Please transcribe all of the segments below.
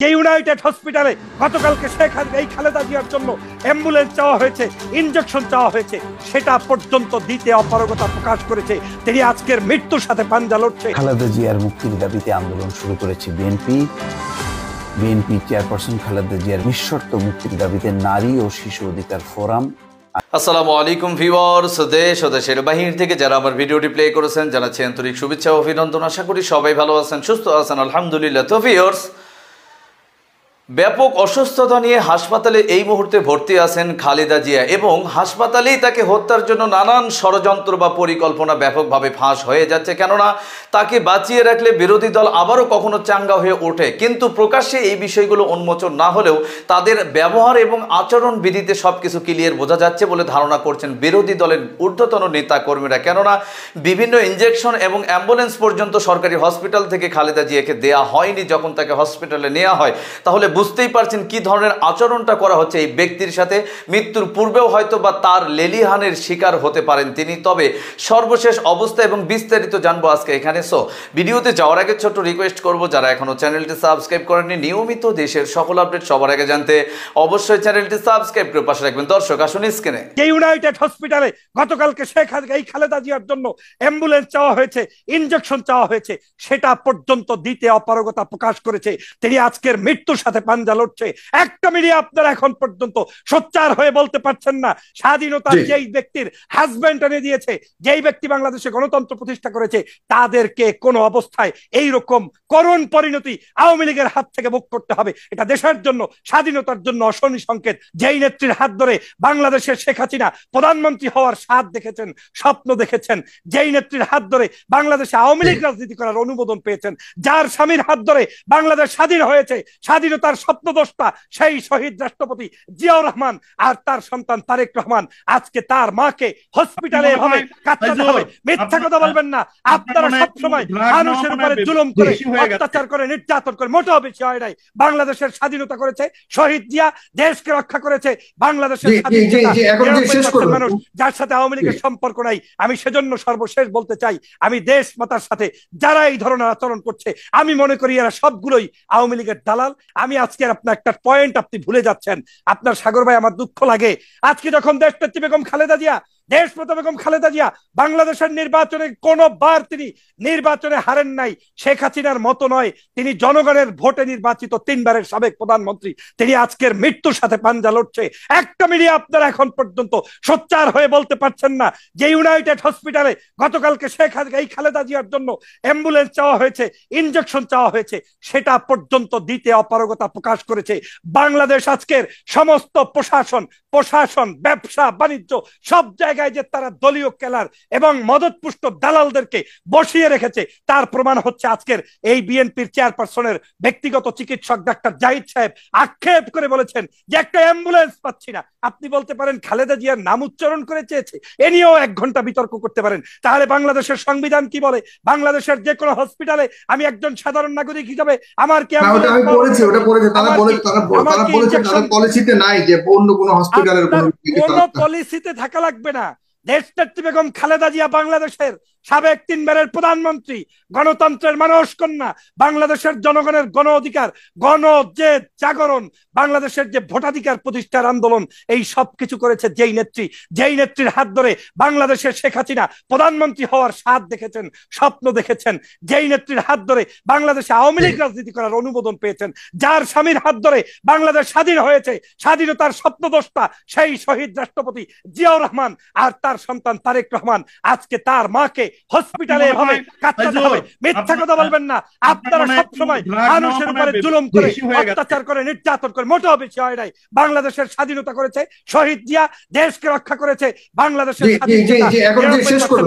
যে ইউনাইটেড হসপিটালে গতকালকে এই খালেদা জিয়ার জন্য অ্যাম্বুলেন্স চাওয়া হয়েছে, ইনজেকশন চাওয়া হয়েছে, সেটা পর্যন্ত দিতে অপারগতা প্রকাশ করেছে। তিনি আজকের মৃত্যুর সাথে পাঞ্জা লড়ছে। খালেদা জিয়ার মুক্তির দাবিতে আন্দোলন শুরু করেছে বিএনপি চেয়ারপারসন খালেদা জিয়ার নিঃশর্ত মুক্তির দাবিতে নারী ও শিশু অধিকার ফোরাম। আসসালামু আলাইকুম ভিউয়ার্স, দেশ ও দেশের বাহির থেকে যারা আমার ভিডিওটি প্লে করেছেন জানাচ্ছি আন্তরিক শুভেচ্ছা ও অভিনন্দন। আশা করি সবাই ভালো আছেন, সুস্থ আছেন, আলহামদুলিল্লাহ। তো ভিউয়ার্স, ব্যাপক অসুস্থতা নিয়ে হাসপাতালে এই মুহূর্তে ভর্তি আছেন খালেদা জিয়া এবং হাসপাতালেই তাকে হত্যার জন্য নানান ষড়যন্ত্র বা পরিকল্পনা ব্যাপকভাবে ফাঁস হয়ে যাচ্ছে। কেননা তাকে বাঁচিয়ে রাখলে বিরোধী দল আবারও কখনো চাঙ্গা হয়ে ওঠে, কিন্তু প্রকাশ্যে এই বিষয়গুলো উন্মোচন না হলেও তাদের ব্যবহার এবং আচরণ বিধিতে সবকিছু ক্লিয়ার বোঝা যাচ্ছে বলে ধারণা করছেন বিরোধী দলের ঊর্ধ্বতন নেতা কর্মীরা। কেননা বিভিন্ন ইনজেকশন এবং অ্যাম্বুলেন্স পর্যন্ত সরকারি হসপিটাল থেকে খালেদা জিয়াকে দেয়া হয়নি। যখন তাকে হসপিটালে নেওয়া হয় তাহলে বুঝতেই পারছেন কি ধরনের আচরণটা করা হচ্ছে এই ব্যক্তির সাথে। মৃত্যুর পূর্বেও হয়তো বা তার লেলিহানের শিকার হতে পারেন তিনি। তবে সর্বশেষ অবস্থা এবং বিস্তারিত জানবো আজকে এখানে। সো ভিডিওতে যাওয়ার আগে ছোট্ট রিকোয়েস্ট করবো, যারা এখনো চ্যানেলটি সাবস্ক্রাইব করেননি, নিয়মিত দেশের সকল আপডেট সবার আগে জানতে অবশ্যই চ্যানেলটি সাবস্ক্রাইব করে পাশে রাখবেন। দর্শক আসুন স্ক্রিনে। যে ইউনাইটেড হসপিটালে গতকালকে এই খালেদা জিয়ার জন্য অ্যাম্বুলেন্স চাওয়া হয়েছে, ইনজেকশন চাওয়া হয়েছে, সেটা পর্যন্ত দিতে অপারগতা প্রকাশ করেছে। তিনি আজকের মৃত্যুর সাথে পাঞ্জা লড়ছে। একটা মিডিয়া আপনারা এখন পর্যন্ত সোচ্চার হয়ে বলতে পারছেন না স্বাধীনতা যেই ব্যক্তির হাজবেন্ড এনে দিয়েছে, যেই ব্যক্তি বাংলাদেশে গণতন্ত্র প্রতিষ্ঠা করেছে, তাদেরকে কোন অবস্থায় এই রকম করুণ পরিণতি আওয়ামী লীগের হাত থেকে ভোগ করতে হবে। এটা দেশের জন্য, স্বাধীনতার জন্য অশনি সংকেত। যেই নেত্রীর হাত ধরে বাংলাদেশের শেখ হাসিনা প্রধানমন্ত্রী হওয়ার স্বাদ দেখেছেন, স্বপ্ন দেখেছেন, যেই নেত্রীর হাত ধরে বাংলাদেশে আওয়ামী লীগ রাজনীতি করার অনুমোদন পেয়েছেন, যার স্বামীর হাত ধরে বাংলাদেশ স্বাধীন হয়েছে, স্বাধীনতার স্বপ্নদ্রষ্টা সেই শহীদ রাষ্ট্রপতি জিয়াউর রহমান আর তার সন্তান তারেক রহমান, আজকে তার মাকে হসপিটালে এভাবে কাটাতে হবে। মিথ্যা কথা বলবেন না। আপনারা সবসময় মানুষের উপরে জুলুম করে, অত্যাচার করে, নির্যাতন করে মোটেও বেশি হয় নাই। বাংলাদেশের স্বাধীনতা করেছে শহীদ জিয়া, দেশকে রক্ষা করেছে বাংলাদেশের মানুষ, যার সাথে আওয়ামী লীগের সম্পর্ক নাই। আমি সেজন্য সর্বশেষ বলতে চাই, আমি দেশ মাতার সাথে যারা এই ধরনের আচরণ করছে, আমি মনে করি এরা সবগুলোই আওয়ামী লীগের দালাল। আমি আজকে আপনার একটা পয়েন্ট আপনি ভুলে যাচ্ছেন। আপনার সাগর ভাই, আমার দুঃখ লাগে আজকে যখন দেশনেত্রী বেগম খালেদা জিয়া, দেশপ্রত বেগম খালেদা জিয়া বাংলাদেশের নির্বাচনে কোনবার তিনি নির্বাচনে হারেন নাই। শেখ হাসিনার মতো নয়, তিনি জনগণের ভোটে নির্বাচিত 3 বারের সাবেক প্রধানমন্ত্রী। তিনি আজকের মৃত্যুর সাথে পাঞ্জা লড়ছে। একটা মিডিয়া আপনারা এখন পর্যন্ত সোচ্চার হয়ে বলতে পারছেন না যে ইউনাইটেড হসপিটালে গতকালকে এই খালেদা জিয়ার জন্য অ্যাম্বুলেন্স চাওয়া হয়েছে, ইনজেকশন চাওয়া হয়েছে, সেটা পর্যন্ত দিতে অপারগতা প্রকাশ করেছে। বাংলাদেশ আজকের সমস্ত প্রশাসন, ব্যবসা বাণিজ্য সব জায়গায় যে তারা দলীয় কেলার এবং মদতপুষ্ট দালালদেরকে বসিয়ে রেখেছে, তার প্রমাণ হচ্ছে আজকের এই বিএনপির চেয়ারপারসনের ব্যক্তিগত চিকিৎসক ডাক্তার জাহিদ সাহেব আক্ষেপ করে বলেছেন যে একটা অ্যাম্বুলেন্স পাচ্ছি না। আপনি বলতে পারেন খালেদা জিয়ার নাম উচ্চারণ করে চেয়েছে, এ নিয়েও 1 ঘন্টা বিতর্ক করতে পারেন। তাহলে বাংলাদেশের সংবিধান কি বলে? বাংলাদেশের যে কোনো হসপিটালে আমি একজন সাধারণ নাগরিক হিসেবে আমার কি কোনো পলিসিতে থাকা লাগবে না। দেশনেত্রী বেগম খালেদা জিয়া বাংলাদেশের সাবেক 3 বারের প্রধানমন্ত্রী, গণতন্ত্রের মানস কন্যা, বাংলাদেশের জনগণের গণ অধিকার, যে জাগরণ, বাংলাদেশের যে ভোটাধিকার প্রতিষ্ঠার আন্দোলন, এই সব কিছু করেছে যেই নেত্রীর হাত ধরে বাংলাদেশের শেখ হাসিনা প্রধানমন্ত্রী হওয়ার স্বাদ দেখেছেন, স্বপ্ন দেখেছেন, যেই নেত্রীর হাত ধরে বাংলাদেশে আওয়ামী লীগ রাজনীতি করার অনুমোদন পেয়েছেন, যার স্বামীর হাত ধরে বাংলাদেশ স্বাধীন হয়েছে, স্বাধীনতার স্বপ্নদ্রষ্টা সেই শহীদ রাষ্ট্রপতি জিয়াউর রহমান আর তার সন্তান তারেক রহমান, আজকে তার মাকে হসপিটালে এভাবে কাটাতে হবে। মিথ্যা কথা বলবেন না। আপনারা সবসময় মানুষের উপরে জুলুম করে, অত্যাচার করে, নির্যাতন করে মোটেও বেশি হয় নাই। বাংলাদেশের স্বাধীনতা করেছে শহীদ জিয়া, দেশকে রক্ষা করেছে বাংলাদেশের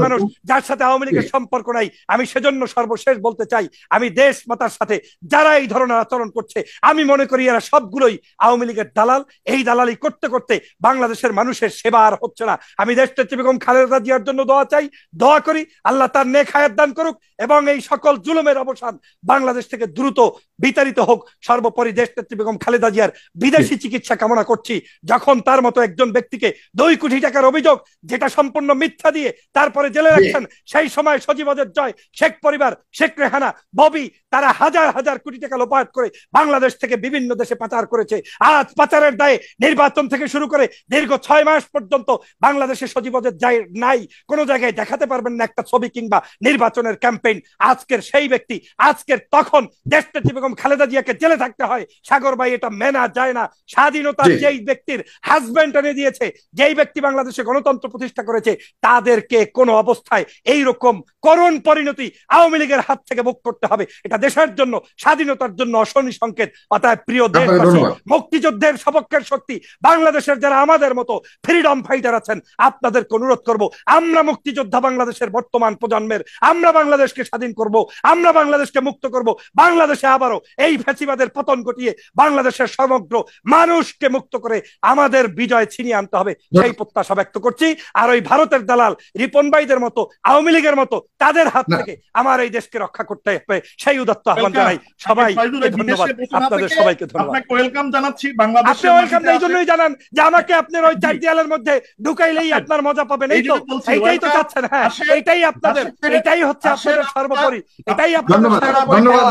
মানুষ, যার সাথে আওয়ামী লীগের সম্পর্ক নাই। আমি সেজন্য সর্বশেষ বলতে চাই, আমি দেশ মাতার সাথে যারা এই ধরনের আচরণ করছে, আমি মনে করি এরা সবগুলোই আওয়ামী লীগের দালাল। এই দালালি করতে করতে বাংলাদেশের মানুষের সেবা আর হচ্ছে না। আমি দেশনেত্রী বেগম খালেদা জিয়ার জন্য দোয়া চাই, দোয়া করি আল্লাহ তার নেক হায়াত দান করুক এবং এই সকল জুলুমের অবসান বাংলাদেশ থেকে দ্রুত বিতাড়িত হোক। সর্বোপরি দেশনেত্রী বেগম খালেদা জিয়ার বিদেশি চিকিৎসা কামনা করছি। যখন তার মতো একজন ব্যক্তিকে 2 কোটি টাকার অভিযোগ, যেটা সম্পূর্ণ মিথ্যা দিয়ে তারপরে জেলে রাখছেন, সেই সময় সজীবদের জয়, শেখ পরিবার, শেখ রেহানা, ববি, তারা হাজার হাজার কোটি টাকা লোপাট করে বাংলাদেশ থেকে বিভিন্ন দেশে পাচার করেছে। আজ পাচারের দায়ে নির্বাচন থেকে শুরু করে দীর্ঘ 6 মাস পর্যন্ত বাংলাদেশে সজীবদের যায় নাই, কোন জায়গায় দেখাতে পারবেন না একটা ছবি কিংবা নির্বাচনের ক্যাম্পেইন। আজকের সেই ব্যক্তি, আজকের তখন দেশনেত্রী বেগম খালেদা জিয়াকে জেলে থাকতে হয়। সাগর ভাই, এটা মেনা যায় না। স্বাধীনতা যেই ব্যক্তির হাজবেন্ড এনে দিয়েছে, যেই ব্যক্তি বাংলাদেশে গণতন্ত্র প্রতিষ্ঠা করেছে, তাদেরকে কোন অবস্থায় এইরকম করুণ পরিণতি আওয়ামী লীগের হাত থেকে ভোগ করতে হবে? এটা দেশের জন্য, স্বাধীনতার জন্য অশনি সংকেত। অতএব প্রিয় দেশবাসী, মুক্তিযুদ্ধের সপক্ষের শক্তি বাংলাদেশের যারা আমাদের মতো ফ্রিডম ফাইটার আছেন, আপনাদেরকে অনুরোধ করব, আমরা মুক্তিযোদ্ধা বাংলাদেশের বর্তমান প্রজন্মের, আমরা বাংলাদেশকে স্বাধীন করব, আমরা বাংলাদেশকে মুক্ত করব, বাংলাদেশে আবারও এই ফ্যাসিবাদের পতন ঘটিয়ে বাংলাদেশের সমগ্র মানুষকে মুক্ত করে আমাদের বিজয় ছিনিয়ে আনতে হবে, সেই প্রত্যাশা ব্যক্ত করছি। আর ওই ভারতের দালাল রিপন ভাইদের মতো, আওয়ামী লীগের মতো তাদের হাত থেকে আমার এই দেশকে রক্ষা করতে হবে, সেই উদাত্ত আহ্বান জানাই। সবাই ধন্যবাদ, আপনাদের সবাইকে ধন্যবাদ। আপনাকে ওয়েলকাম জানাচ্ছি বাংলাদেশে। আপনি ওয়েলকাম এই জন্যই জানান যে আমাকে আপনার ওই 4 দেয়ালের মধ্যে ঢুকাইলেই আপনার মজা পাবেন, এই তো, এইটাই তো চাচ্ছেন। হ্যাঁ, এইটাই আপনাদের, এটাই হচ্ছে আপনাদের সর্বোপরি, এটাই আপনাদের সর্বোপরি। ধন্যবাদ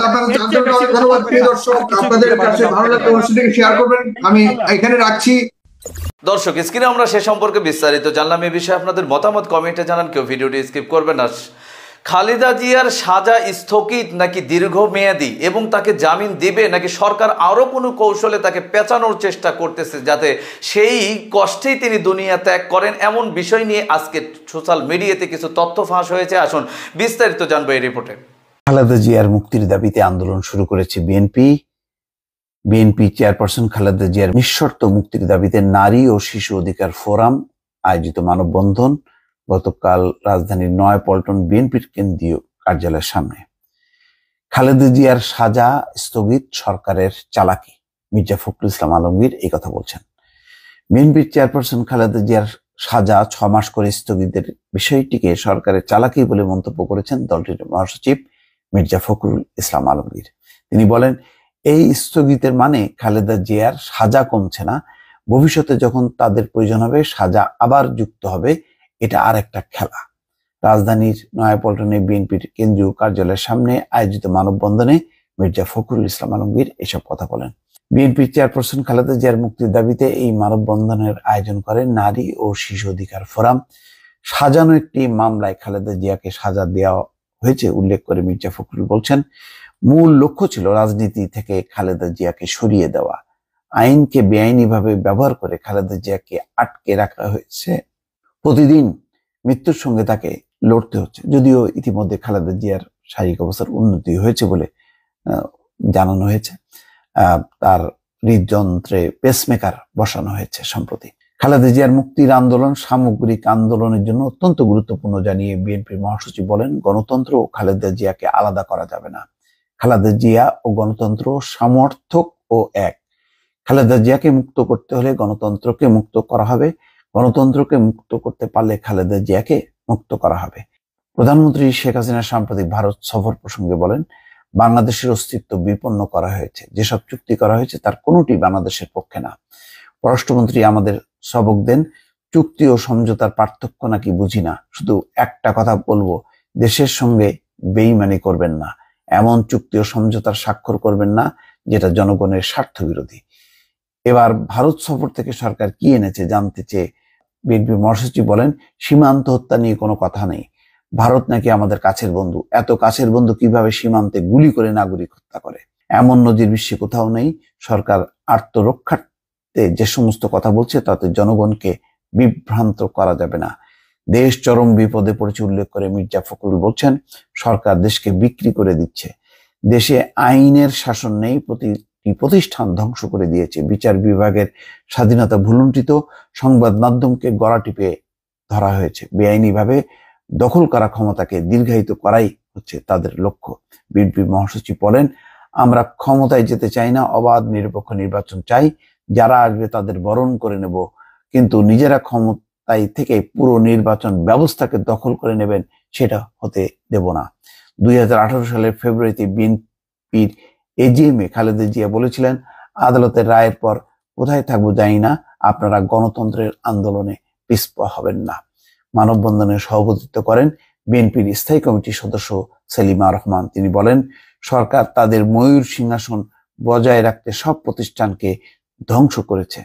ধন্যবাদ প্রিয় দর্শক, আপনাদের কাছে ভালো লাগলে অবশ্যই শেয়ার করবেন। আমি এখানে রাখছি। দর্শক, স্ক্রিনে আমরা সে সম্পর্কে বিস্তারিত জানলাম। এই বিষয়ে আপনাদের মতামত কমেন্টে জানান, কেউ ভিডিওটি স্কিপ করবেন না। খালেদা জিয়ার সাজা স্থগিত নাকি দীর্ঘমেয়াদী এবং তাকে জামিন দিবে, নাকি সরকার আরও কোনো কৌশলে তাকে পেঁচানোর চেষ্টা করতেছে যাতে সেই কষ্টেই তিনি দুনিয়া ত্যাগ করেন, এমন বিষয় নিয়ে আজকে সোশ্যাল মিডিয়াতে কিছু তথ্য ফাঁস হয়েছে। আসুন বিস্তারিত জানবো এই রিপোর্টে। খালেদা জিয়ার মুক্তির দাবিতে আন্দোলন শুরু করেছে বিএনপি চেয়ারপারসন খালেদা জিয়ার নিঃশর্ত মুক্তির দাবিতে নারী ও শিশু অধিকার ফোরাম আয়োজিত মানববন্ধন গতকাল রাজধানীর নয়াপল্টন বিএনপির কেন্দ্রীয় কার্যালয়ের সামনে। খালেদা জিয়ার সাজা স্থগিত সরকারের চালাকি, মির্জা ফখরুল ইসলাম আলমগীর এই কথা বলছেন। বিএনপির চেয়ারপারসন খালেদা জিয়ার সাজা 6 মাস করে স্থগিতের বিষয়টিকে সরকারের চালাকি বলে মন্তব্য করেছেন দলটির মহাসচিব মির্জা ফখরুল ইসলাম আলমগীর। তিনি বলেন, এই স্থগিতের মানে খালেদা জিয়ার সাজা কমছে না, ভবিষ্যতে যখন তাদের প্রয়োজন হবে সাজা আবার যুক্ত হবে, এটা আর একটা খেলা। রাজধানীর নয়াপল্টনে বিএনপির কেন্দ্রীয় কার্যালয়ের সামনে আয়োজিত মানববন্ধনে মির্জা ফখরুল ইসলাম আলমগীর এসব কথা বলেন। বিএনপির চেয়ারপারসন খালেদা জিয়ার মুক্তির দাবিতে এই মানববন্ধনের আয়োজন করে নারী ও শিশু অধিকার ফোরাম। সাজানো একটি মামলায় খালেদা জিয়াকে সাজা দেওয়া হয়েছে উল্লেখ করে মির্জা ফখরুল বলছেন, মূল লক্ষ্য ছিল রাজনীতি থেকে খালেদা জিয়াকে সরিয়ে দেওয়া। আইনকে বেআইনিভাবে ব্যবহার করে খালেদা জিয়াকে আটকে রাখা হয়েছে। প্রতিদিন মৃত্যুর সঙ্গে তাকে লড়তে হচ্ছে। যদিও ইতিমধ্যে খালেদা জিয়ার শারীরিক অবস্থার উন্নতি হয়েছে বলে জানানো হয়েছে। তার হৃদযন্ত্রে পেসমেকার বসানো হয়েছে সম্প্রতি। খালেদা জিয়ার মুক্তির আন্দোলন সামগ্রিক আন্দোলনের জন্য অত্যন্ত গুরুত্বপূর্ণ জানিয়ে বিএনপির মহাসচিব বলেন, গণতন্ত্র ও খালেদা জিয়াকে আলাদা করা যাবে না। খালেদা জিয়া ও গণতন্ত্র সমর্থক ও এক। খালেদা জিয়াকে মুক্ত করতে হলে গণতন্ত্রকে মুক্ত করা হবে, গণতন্ত্রকে মুক্ত করতে পারলে খালেদা জিয়াকে মুক্ত করা হবে। প্রধানমন্ত্রী শেখ হাসিনা সাম্প্রতিক ভারত সফর প্রসঙ্গে বলেন, বাংলাদেশের অস্তিত্ব বিপন্ন করা হয়েছে, যেসব চুক্তি করা হয়েছে তার কোনোটি বাংলাদেশের পক্ষে না। পররাষ্ট্রমন্ত্রী আমাদের সবক দেন, চুক্তি ও সমঝোতার পার্থক্য নাকি বুঝি না। শুধু একটা কথা বলবো, দেশের সঙ্গে বেইমানি করবেন না, এমন চুক্তি ও সমঝোতার স্বাক্ষর করবেন না যেটা জনগণের স্বার্থ বিরোধী। এবার ভারত সফর থেকে সরকার কি এনেছে জানতে চেয়ে বিএনপি মহাসচিব বলেন, সীমান্ত হত্যা নিয়ে কোনো কথা নেই। ভারত নাকি আমাদের কাছের বন্ধু, এত কাছের বন্ধু কিভাবে সীমান্তে গুলি করে নাগরিক হত্যা করে? এমন নজির বিশ্বে কোথাও নেই। সরকার আত্মরক্ষার্থে যে সমস্ত কথা বলছে তাতে জনগণকে বিভ্রান্ত করা যাবে না। দেশ চরম বিপদে পড়েছে উল্লেখ করে মির্জা ফখরুল বলছেন, সরকার দেশকে বিক্রি করে দিচ্ছে। দেশে আইনের শাসন নেই, প্রতিষ্ঠান ধ্বংস করে দিয়েছে। বিচার বিভাগের স্বাধীনতা ভুলুণ্ঠিত, সংবাদ মাধ্যমকে গলা টিপে ধরা হয়েছে। বেআইনিভাবে দখল করা ক্ষমতাকে দীর্ঘায়িত করাই হচ্ছে তাদের লক্ষ্য। বিএনপি মহাসচিব বলেন, আমরা ক্ষমতায় যেতে চাই না, অবাধ নিরপেক্ষ নির্বাচন চাই, যারা আসবে তাদের বরণ করে নেব, কিন্তু নিজেরা ক্ষমতায় থেকে পুরো নির্বাচন ব্যবস্থাকে দখল করে নেবেন সেটা হতে দেব না। 2018 সালের ফেব্রুয়ারিতে বিএনপির এজিএমে খালেদা জিয়া বলেছিলেন, আদালতের রায়ের পর কোথায় থাকবো জানি না, আপনারা গণতন্ত্রের আন্দোলনে পিছপা হবেন না। মানববন্ধনে সভাপতিত্ব করেন বিএনপির স্থায়ী কমিটির সদস্য সেলিমা রহমান। তিনি বলেন, সরকার তাদের ময়ূর সিংহাসন বজায় রাখতে সব প্রতিষ্ঠানকে ধ্বংস করেছে।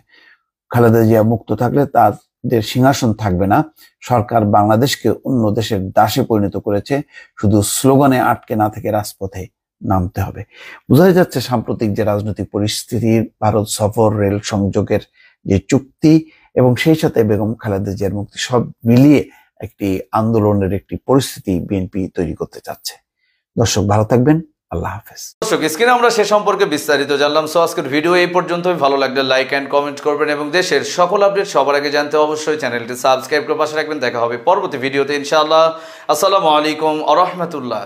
খালেদা জিয়া মুক্ত থাকলে তাদের সিংহাসন থাকবে না। সরকার বাংলাদেশকে অন্য দেশের দাসে পরিণত করেছে। শুধু স্লোগানে আটকে না থেকে রাজপথে নামতে হবে। বোঝাই যাচ্ছে সাম্প্রতিক যে রাজনৈতিক পরিস্থিতির, ভারত সফর, রেল সংযোগের যে চুক্তি এবং সেই সাথে বেগম খালেদা জিয়ার মুক্তি, সব মিলিয়ে একটি আন্দোলনের একটি পরিস্থিতি বিএনপি তৈরি করতে চাচ্ছে। দর্শক ভালো থাকবেন, আল্লাহ হাফেজ। দর্শক, স্ক্রিনে আমরা সে সম্পর্কে বিস্তারিত জানলাম। সো আজকের ভিডিও এই পর্যন্তই। ভালো লাগলে লাইক এন্ড কমেন্ট করবেন এবং দেশের সকল আপডেট সবার আগে জানতে অবশ্যই চ্যানেলটি সাবস্ক্রাইব করে পাশে রাখবেন। দেখা হবে পরবর্তী ভিডিওতে ইনশাআল্লাহ। আসসালামু আলাইকুম ওয়া রাহমাতুল্লাহ।